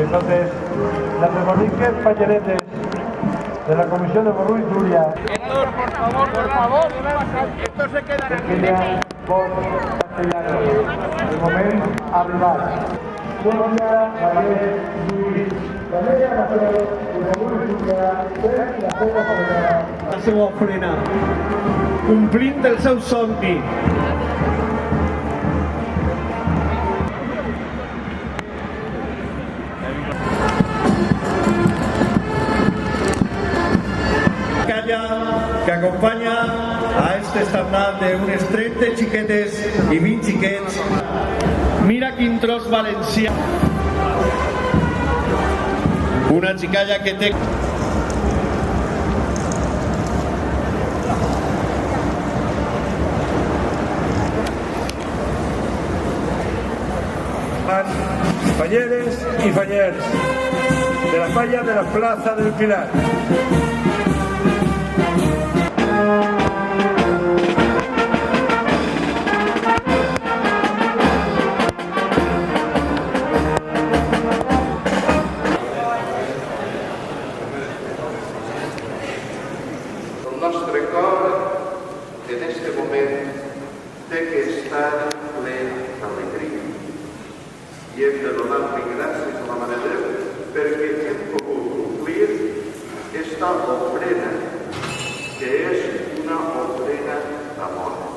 Entonces, las demoniques falleretes de la Comisión de Borrú y Túria. Héctor, por favor, esto se queda Pequeña voz castellana. De moment, arribat. Túria, Vallès, Lluís, Vallès, Mateu, Borrú i Túria, fent la seva ofrena. La seva ofrena, complint el seu somni. Que acompanya a este esternat d'unes 30 xiquetes i 20 xiquets. Mira quin tros valencià. Una xicalla que té... Falleres y fallers de la falla de la Plaza del Pilar. El nostre cor en este moment té que estar ple d'alegria i hem de donar-li gràcies a la Mare de Déu perquè hem pogut complir esta ofrena que és una ofrena d'amor.